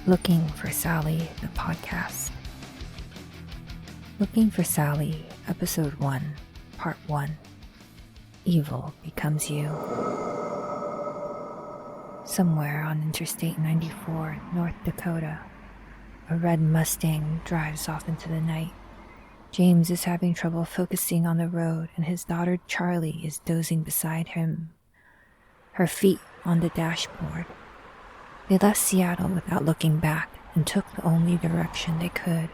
Looking for Sally, the podcast. Looking for Sally, Episode 1, Part 1. Evil Becomes You. Somewhere on Interstate 94, North Dakota, a red Mustang drives off into the night. James is having trouble focusing on the road, and his daughter Charlie is dozing beside him, her feet on the dashboard. They left Seattle without looking back and took the only direction they could.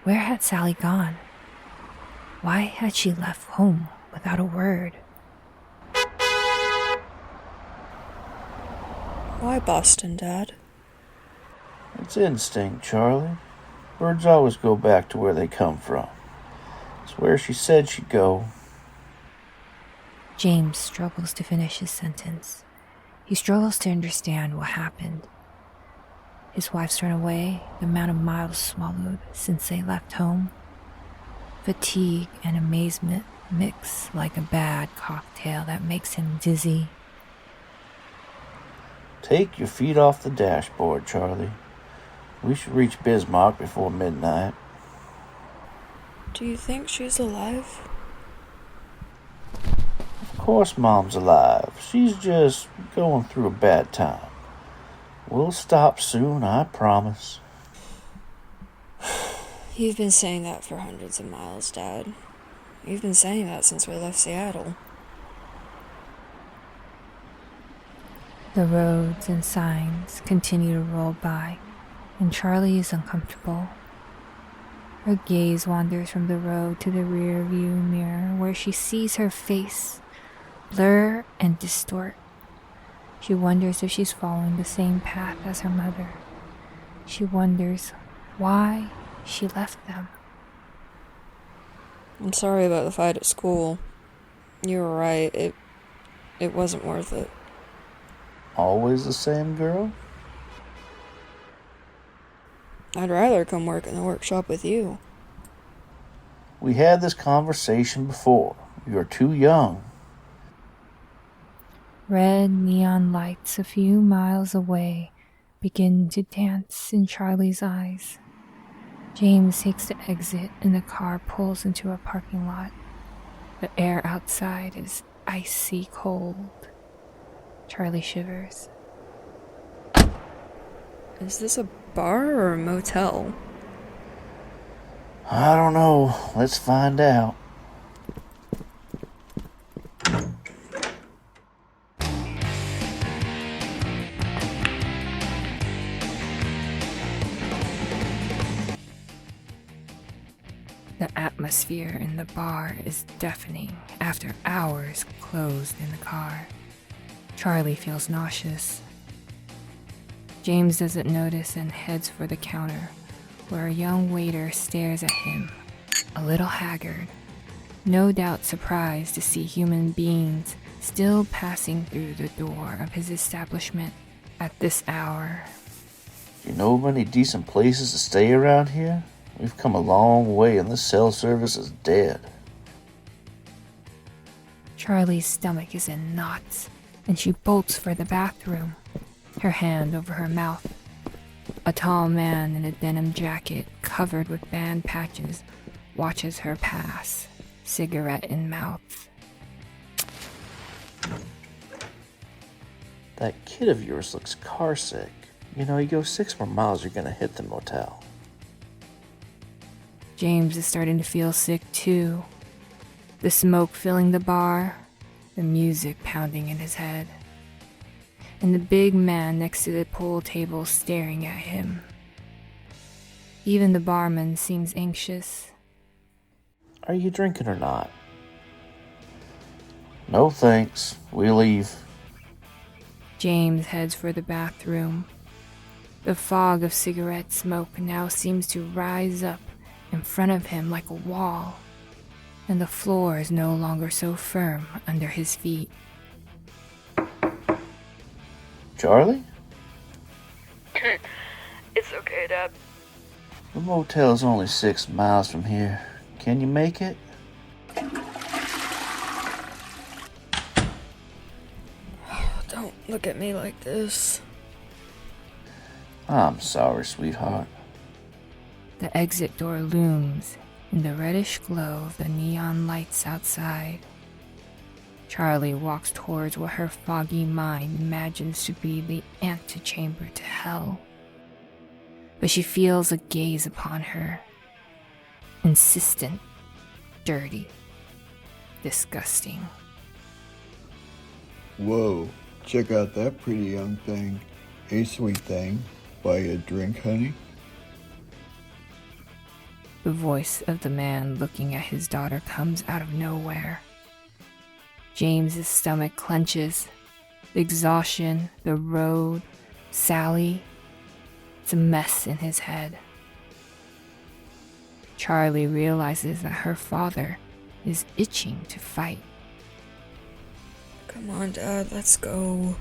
Where had Sally gone? Why had she left home without a word? Why Boston, Dad? It's instinct, Charlie. Birds always go back to where they come from. It's where she said she'd go. James struggles to finish his sentence. He struggles to understand what happened. His wife's run away, the amount of miles swallowed since they left home. Fatigue and amazement mix like a bad cocktail that makes him dizzy. Take your feet off the dashboard, Charlie. We should reach Bismarck before midnight. Do you think she's alive? Of course Mom's alive. She's just going through a bad time. We'll stop soon, I promise. You've been saying that for hundreds of miles, Dad. You've been saying that since we left Seattle. The roads and signs continue to roll by, and Charlie is uncomfortable. Her gaze wanders from the road to the rear view mirror where she sees her face blur and distort. She wonders if she's following the same path as her mother. She wonders why she left them. I'm sorry about the fight at school. You were right. It wasn't worth it. Always the same girl? I'd rather come work in the workshop with you. We had this conversation before. You're too young. Red neon lights a few miles away begin to dance in Charlie's eyes. James takes the exit and the car pulls into a parking lot. The air outside is icy cold. Charlie shivers. Is this a bar or a motel? I don't know. Let's find out. The atmosphere in the bar is deafening after hours closed in the car. Charlie feels nauseous. James doesn't notice and heads for the counter, where a young waiter stares at him, a little haggard, no doubt surprised to see human beings still passing through the door of his establishment at this hour. You know of any decent places to stay around here? We've come a long way and this cell service is dead. Charlie's stomach is in knots, and she bolts for the bathroom, her hand over her mouth. A tall man in a denim jacket covered with band patches watches her pass, cigarette in mouth. That kid of yours looks car sick. You know, you go 6 more miles, you're gonna hit the motel. James is starting to feel sick too. The smoke filling the bar, the music pounding in his head, and the big man next to the pool table staring at him. Even the barman seems anxious. Are you drinking or not? No thanks. We leave. James heads for the bathroom. The fog of cigarette smoke now seems to rise up in front of him like a wall, and the floor is no longer so firm under his feet. Charlie? It's okay, Dad. The motel's only 6 miles from here. Can you make it? Don't look at me like this. I'm sorry, sweetheart. The exit door looms in the reddish glow of the neon lights outside. Charlie walks towards what her foggy mind imagines to be the antechamber to hell. But she feels a gaze upon her. Insistent, dirty, disgusting. Whoa, check out that pretty young thing. Hey, sweet thing, buy a drink, honey? The voice of the man looking at his daughter comes out of nowhere. James's stomach clenches. The exhaustion, the road, Sally. It's a mess in his head. Charlie realizes that her father is itching to fight. Come on, Dad, let's go.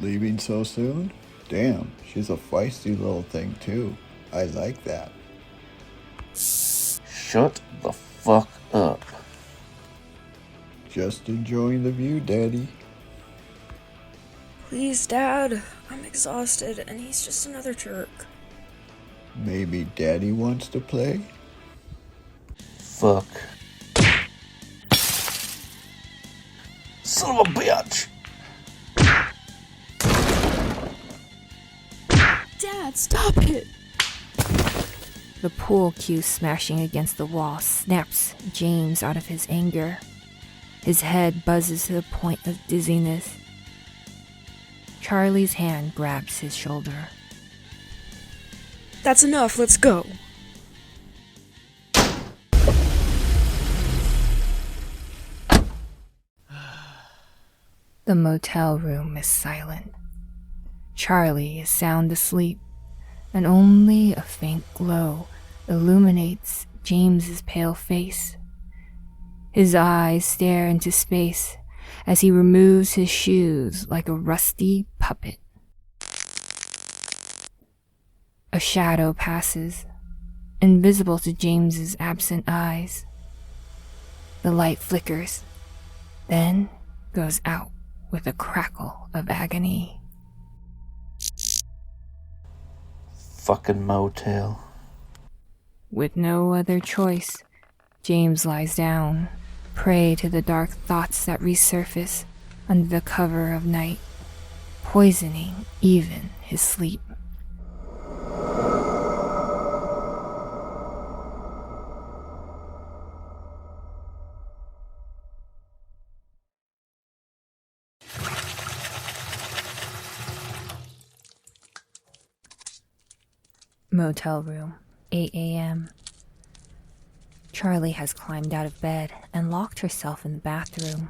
Leaving so soon? Damn, she's a feisty little thing too. I like that. Shut the fuck up. Just enjoying the view, Daddy. Please, Dad. I'm exhausted, and he's just another jerk. Maybe Daddy wants to play? Fuck. Son of a bitch! Dad, stop it! The pool cue smashing against the wall snaps James out of his anger. His head buzzes to the point of dizziness. Charlie's hand grabs his shoulder. That's enough, let's go. The motel room is silent. Charlie is sound asleep, and only a faint glow illuminates James's pale face. His eyes stare into space as he removes his shoes like a rusty puppet. A shadow passes, invisible to James's absent eyes. The light flickers, then goes out with a crackle of agony. Fucking motel. With no other choice, James lies down, prey to the dark thoughts that resurface under the cover of night, poisoning even his sleep. Motel room, 8 a.m. Charlie has climbed out of bed and locked herself in the bathroom.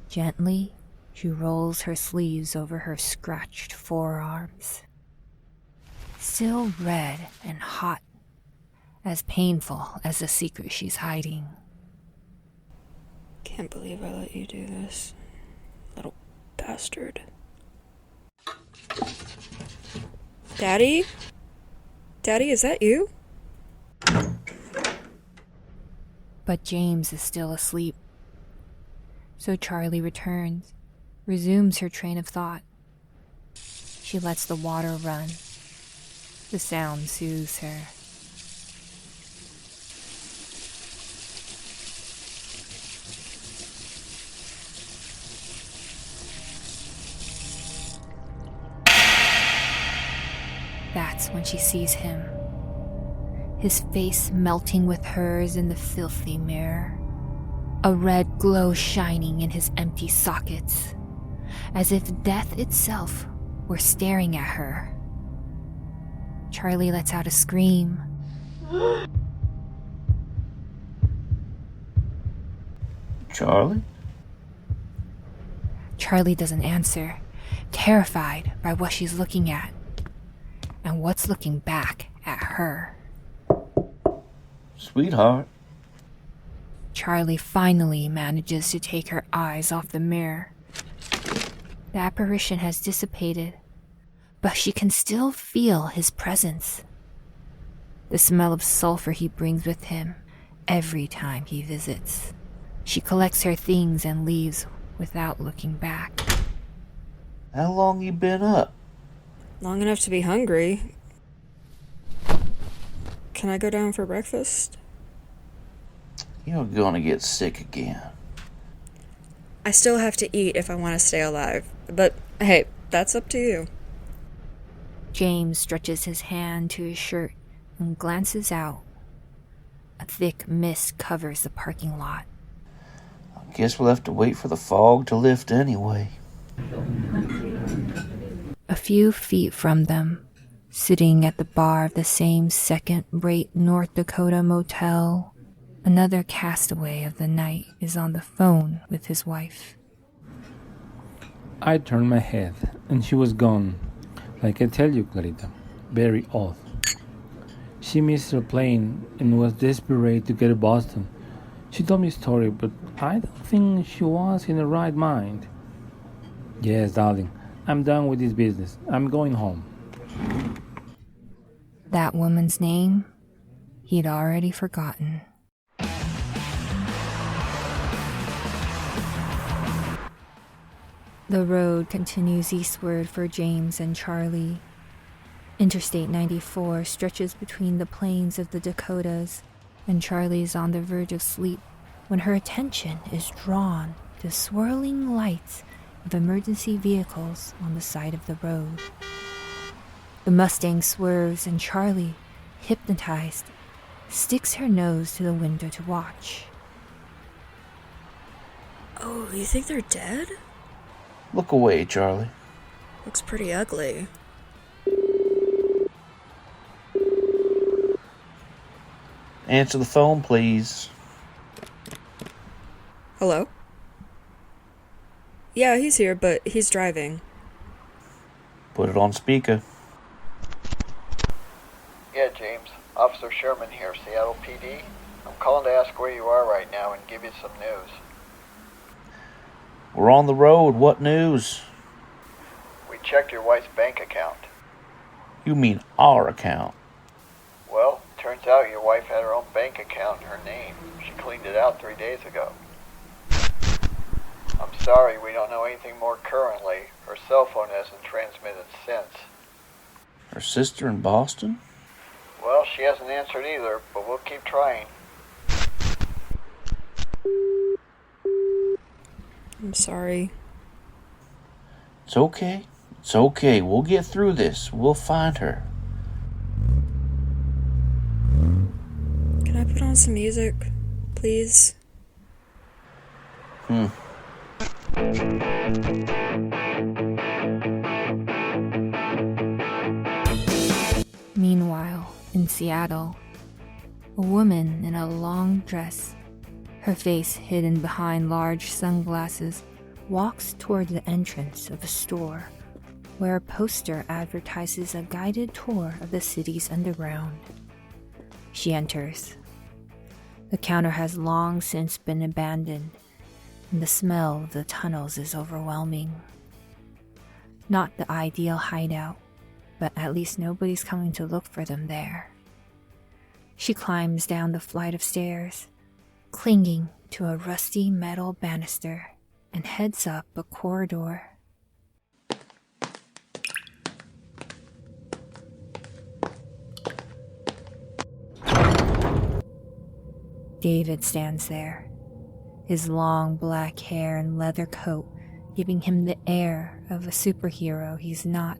Gently, she rolls her sleeves over her scratched forearms. Still red and hot, as painful as the secret she's hiding. Can't believe I let you do this, little bastard. Daddy? Daddy, is that you? But James is still asleep. So Charlie returns, resumes her train of thought. She lets the water run. The sound soothes her. That's when she sees him. His face melting with hers in the filthy mirror. A red glow shining in his empty sockets, as if death itself were staring at her. Charlie lets out a scream. Charlie? Charlie doesn't answer, terrified by what she's looking at, and what's looking back at her. Sweetheart. Charlie finally manages to take her eyes off the mirror. The apparition has dissipated, but she can still feel his presence. The smell of sulfur he brings with him every time he visits. She collects her things and leaves without looking back. How long you been up? Long enough to be hungry. Can I go down for breakfast? You're gonna get sick again. I still have to eat if I want to stay alive. But, hey, that's up to you. James stretches his hand to his shirt and glances out. A thick mist covers the parking lot. I guess we'll have to wait for the fog to lift anyway. A few feet from them, sitting at the bar of the same second-rate North Dakota motel, another castaway of the night is on the phone with his wife. I turned my head, and she was gone. Like I tell you, Clarita, very odd. She missed her plane and was desperate to get to Boston. She told me a story, but I don't think she was in the right mind. Yes, darling, I'm done with this business. I'm going home. That woman's name, he'd already forgotten. The road continues eastward for James and Charlie. Interstate 94 stretches between the plains of the Dakotas, and Charlie is on the verge of sleep when her attention is drawn to swirling lights of emergency vehicles on the side of the road. The Mustang swerves and Charlie, hypnotized, sticks her nose to the window to watch. Oh, you think they're dead? Look away, Charlie. Looks pretty ugly. Answer the phone, please. Hello? Yeah, he's here, but he's driving. Put it on speaker. Yeah, James. Officer Sherman here, Seattle PD. I'm calling to ask where you are right now and give you some news. We're on the road. What news? We checked your wife's bank account. You mean our account? Well, turns out your wife had her own bank account in her name. She cleaned it out 3 days ago. I'm sorry, we don't know anything more currently. Her cell phone hasn't transmitted since. Her sister in Boston? Well, she hasn't answered either, but we'll keep trying. I'm sorry. It's okay. It's okay. We'll get through this. We'll find her. Can I put on some music, please? Meanwhile, in Seattle, a woman in a long dress, her face hidden behind large sunglasses, walks toward the entrance of a store where a poster advertises a guided tour of the city's underground. She enters. The counter has long since been abandoned, and the smell of the tunnels is overwhelming. Not the ideal hideout, but at least nobody's coming to look for them there. She climbs down the flight of stairs, clinging to a rusty metal banister, and heads up a corridor. David stands there, his long black hair and leather coat giving him the air of a superhero he's not.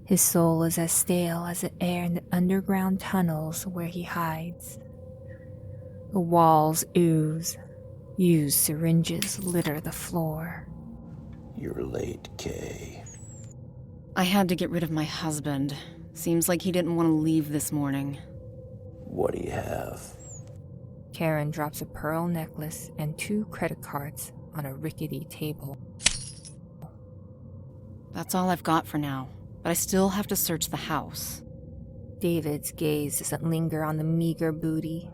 His soul is as stale as the air in the underground tunnels where he hides. The walls ooze. Used syringes litter the floor. You're late, Kay. I had to get rid of my husband. Seems like he didn't want to leave this morning. What do you have? Karen drops a pearl necklace and 2 credit cards on a rickety table. That's all I've got for now, but I still have to search the house. David's gaze doesn't linger on the meager booty.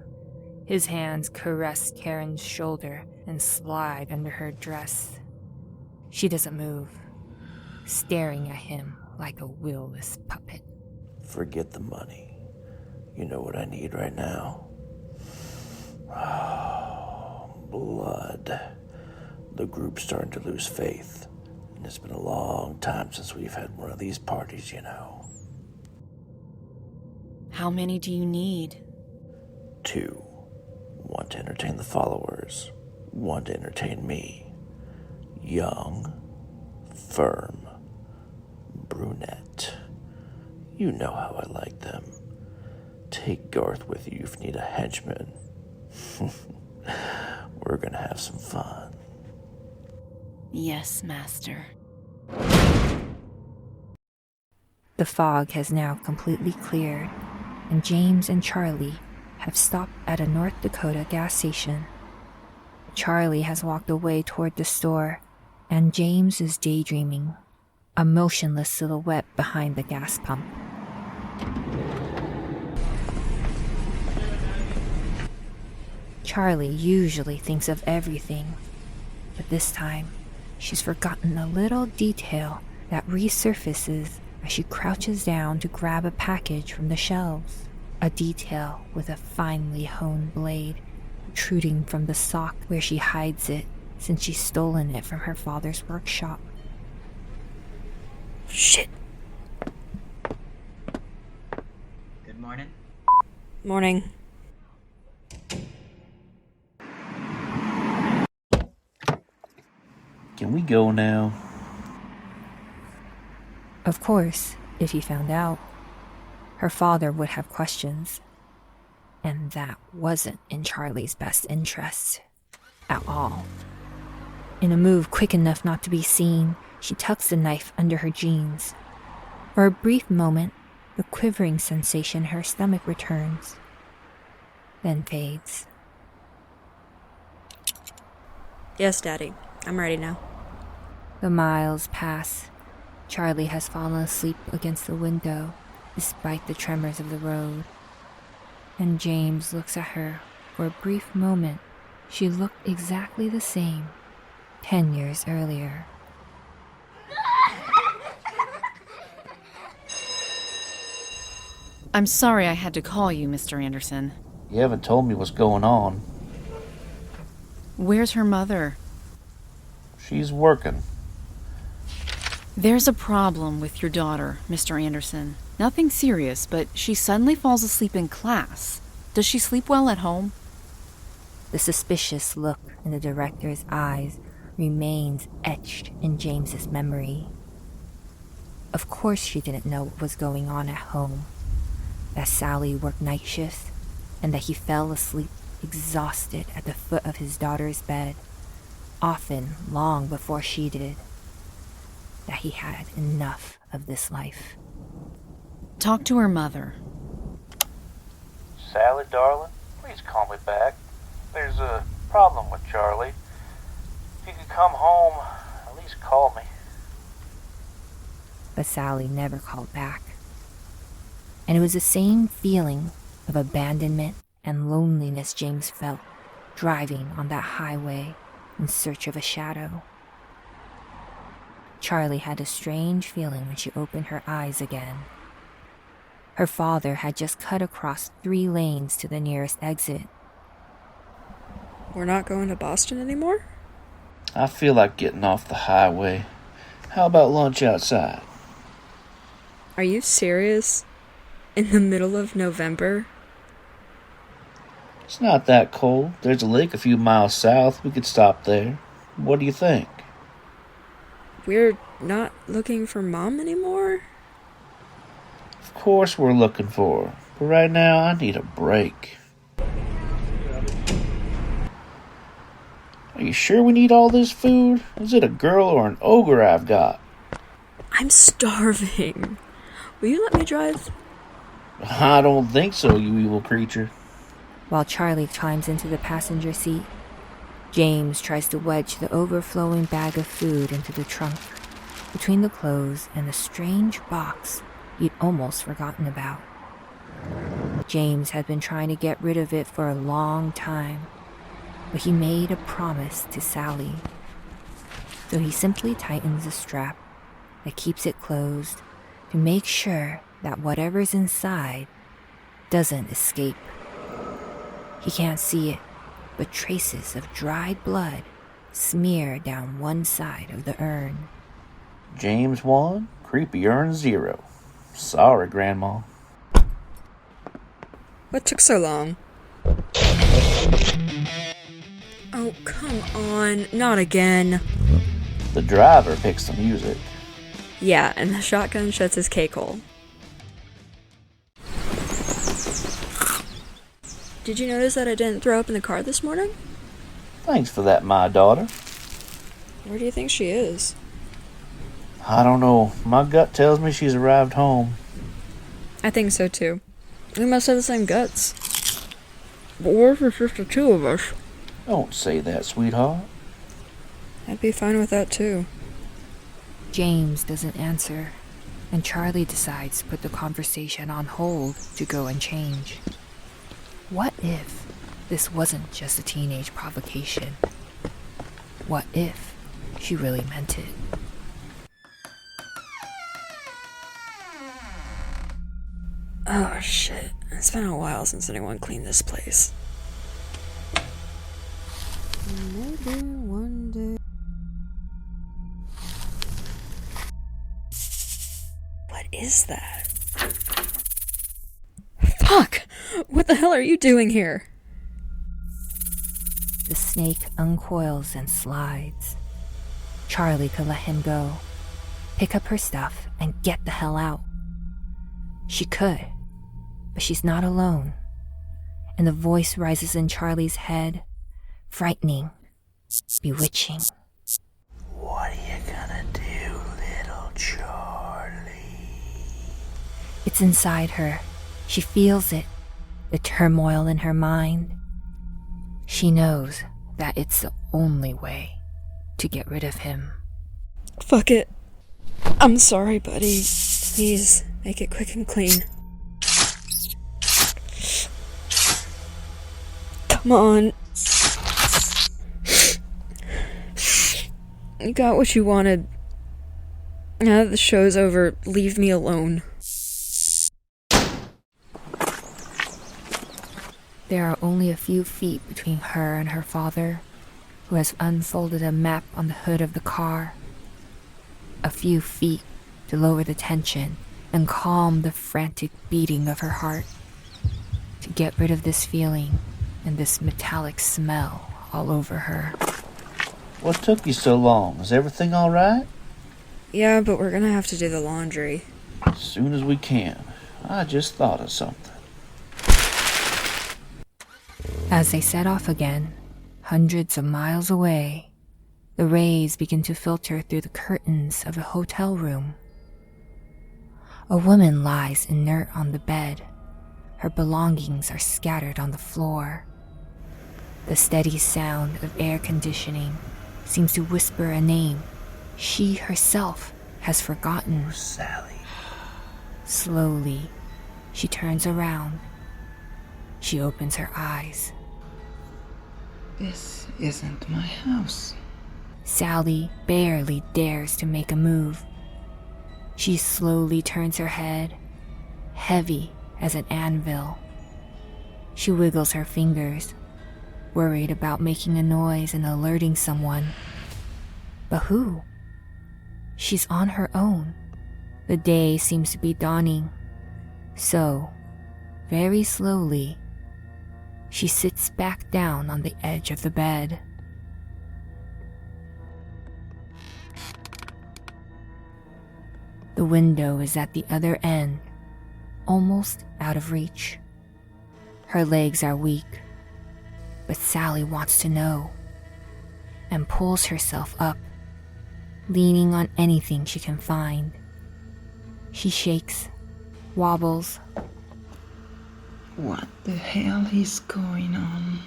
His hands caress Karen's shoulder and slide under her dress. She doesn't move, staring at him like a willless puppet. Forget the money. You know what I need right now? Blood. The group's starting to lose faith. It's been a long time since we've had one of these parties, you know. How many do you need? 2. 1 to entertain the followers. 1 to entertain me. Young, firm, brunette. You know how I like them. Take Garth with you if you need a henchman. We're gonna have some fun. Yes, master. The fog has now completely cleared, and James and Charlie have stopped at a North Dakota gas station. Charlie has walked away toward the store, and James is daydreaming, a motionless silhouette behind the gas pump. Charlie usually thinks of everything, but this time she's forgotten a little detail that resurfaces as she crouches down to grab a package from the shelves. A detail with a finely honed blade protruding from the sock where she hides it since she's stolen it from her father's workshop. Shit. Good morning. Morning. Can we go now? Of course, if he found out, her father would have questions. And that wasn't in Charlie's best interest at all. In a move quick enough not to be seen, she tucks the knife under her jeans. For a brief moment, the quivering sensation in her stomach returns, then fades. Yes, Daddy. I'm ready now. The miles pass. Charlie has fallen asleep against the window, despite the tremors of the road. And James looks at her for a brief moment. She looked exactly the same 10 years earlier. I'm sorry I had to call you, Mr. Anderson. You haven't told me what's going on. Where's her mother? She's working. There's a problem with your daughter, Mr. Anderson. Nothing serious, but she suddenly falls asleep in class. Does she sleep well at home? The suspicious look in the director's eyes remains etched in James's memory. Of course she didn't know what was going on at home. That Sally worked night shifts, and that he fell asleep exhausted at the foot of his daughter's bed, often long before she did. That he had enough of this life. Talk to her mother. Sally, darling, please call me back. There's a problem with Charlie. If you could come home, at least call me. But Sally never called back. And it was the same feeling of abandonment and loneliness James felt driving on that highway in search of a shadow. Charlie had a strange feeling when she opened her eyes again. Her father had just cut across 3 lanes to the nearest exit. We're not going to Boston anymore? I feel like getting off the highway. How about lunch outside? Are you serious? In the middle of November? It's not that cold. There's a lake a few miles south. We could stop there. What do you think? We're not looking for Mom anymore? Of course we're looking for her. But right now, I need a break. Are you sure we need all this food? Is it a girl or an ogre I've got? I'm starving. Will you let me drive? I don't think so, you evil creature. While Charlie climbs into the passenger seat, James tries to wedge the overflowing bag of food into the trunk, between the clothes and the strange box he'd almost forgotten about. James had been trying to get rid of it for a long time, but he made a promise to Sally. So he simply tightens the strap that keeps it closed to make sure that whatever's inside doesn't escape. He can't see it, but traces of dried blood smear down one side of the urn. James 1, creepy earn 0. Sorry, Grandma. What took so long? Oh, come on. Not again. The driver picks the music. Yeah, and the shotgun shuts his cake hole. Did you notice that I didn't throw up in the car this morning? Thanks for that, my daughter. Where do you think she is? I don't know. My gut tells me she's arrived home. I think so too. We must have the same guts. But what if it's just the two of us? Don't say that, sweetheart. I'd be fine with that too. James doesn't answer, and Charlie decides to put the conversation on hold to go and change. What if this wasn't just a teenage provocation? What if she really meant it? Oh shit, it's been a while since anyone cleaned this place. Maybe one day. What is that? Fuck! What the hell are you doing here? The snake uncoils and slides. Charlie could let him go, pick up her stuff, and get the hell out. She could, but she's not alone. And the voice rises in Charlie's head, frightening, bewitching. What are you gonna do, little Charlie? It's inside her. She feels it, the turmoil in her mind. She knows that it's the only way to get rid of him. Fuck it. I'm sorry, buddy. Please, make it quick and clean. Come on. You got what you wanted. Now that the show's over, leave me alone. There are only a few feet between her and her father, who has unfolded a map on the hood of the car. A few feet to lower the tension and calm the frantic beating of her heart. To get rid of this feeling and this metallic smell all over her. What took you so long? Is everything all right? Yeah, but we're gonna have to do the laundry. As soon as we can. I just thought of something. As they set off again, hundreds of miles away, the rays begin to filter through the curtains of a hotel room. A woman lies inert on the bed. Her belongings are scattered on the floor. The steady sound of air conditioning seems to whisper a name she herself has forgotten. Sally. Slowly, she turns around. She opens her eyes. This isn't my house. Sally barely dares to make a move. She slowly turns her head, heavy as an anvil. She wiggles her fingers, worried about making a noise and alerting someone. But who? She's on her own. The day seems to be dawning. So, very slowly, she sits back down on the edge of the bed. The window is at the other end, almost out of reach. Her legs are weak, but Sally wants to know, and pulls herself up, leaning on anything she can find. She shakes, wobbles. What the hell is going on?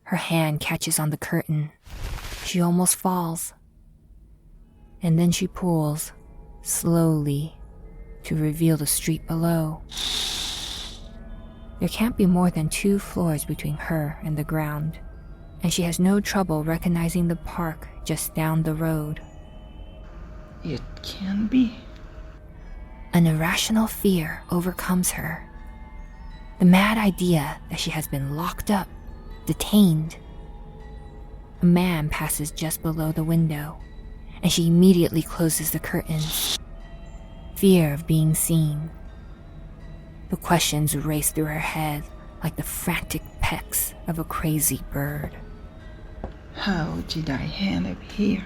Her hand catches on the curtain. She almost falls. And then she pulls, slowly, to reveal the street below. There can't be more than 2 floors between her and the ground, and she has no trouble recognizing the park just down the road. It can be. An irrational fear overcomes her. The mad idea that she has been locked up, detained. A man passes just below the window, and she immediately closes the curtains. Fear of being seen. The questions race through her head like the frantic pecks of a crazy bird. How did I end up here?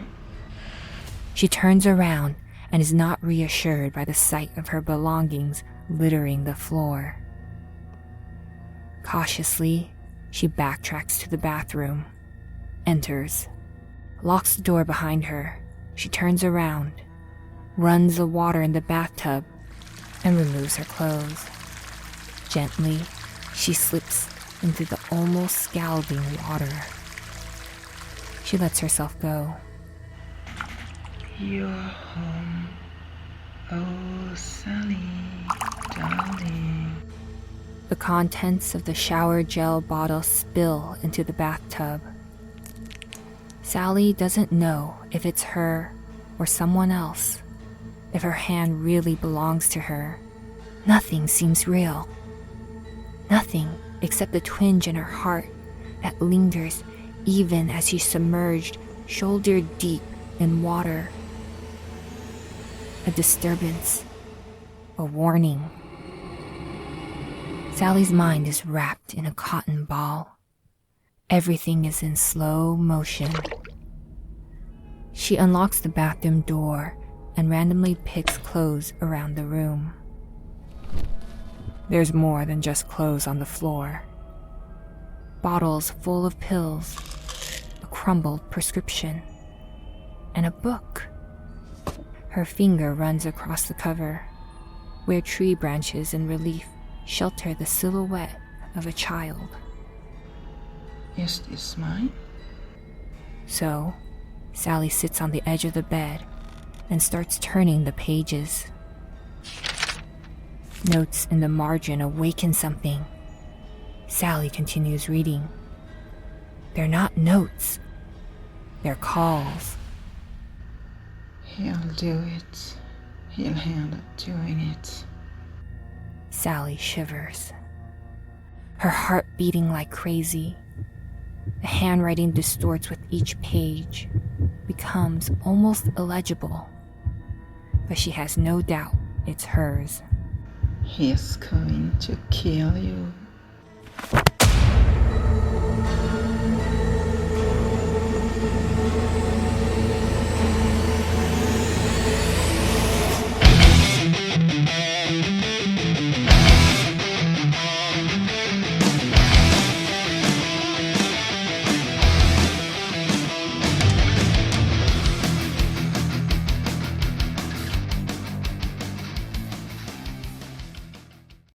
She turns around and is not reassured by the sight of her belongings littering the floor. Cautiously, she backtracks to the bathroom, enters, locks the door behind her. She turns around, runs the water in the bathtub, and removes her clothes. Gently, she slips into the almost scalding water. She lets herself go. You're home. Oh, Sally, darling. The contents of the shower gel bottle spill into the bathtub. Sally doesn't know if it's her or someone else, if her hand really belongs to her. Nothing seems real. Nothing except the twinge in her heart that lingers even as she's submerged shoulder deep in water. A disturbance, a warning. Sally's mind is wrapped in a cotton ball. Everything is in slow motion. She unlocks the bathroom door and randomly picks clothes around the room. There's more than just clothes on the floor. Bottles full of pills, a crumbled prescription, and a book. Her finger runs across the cover, where tree branches in relief shelter the silhouette of a child. Is this mine? So, Sally sits on the edge of the bed and starts turning the pages. Notes in the margin awaken something. Sally continues reading. They're not notes. They're calls. He'll do it. He'll end up doing it. Sally shivers. Her heart beating like crazy. The handwriting distorts with each page, becomes almost illegible. But she has no doubt it's hers. He's going to kill you.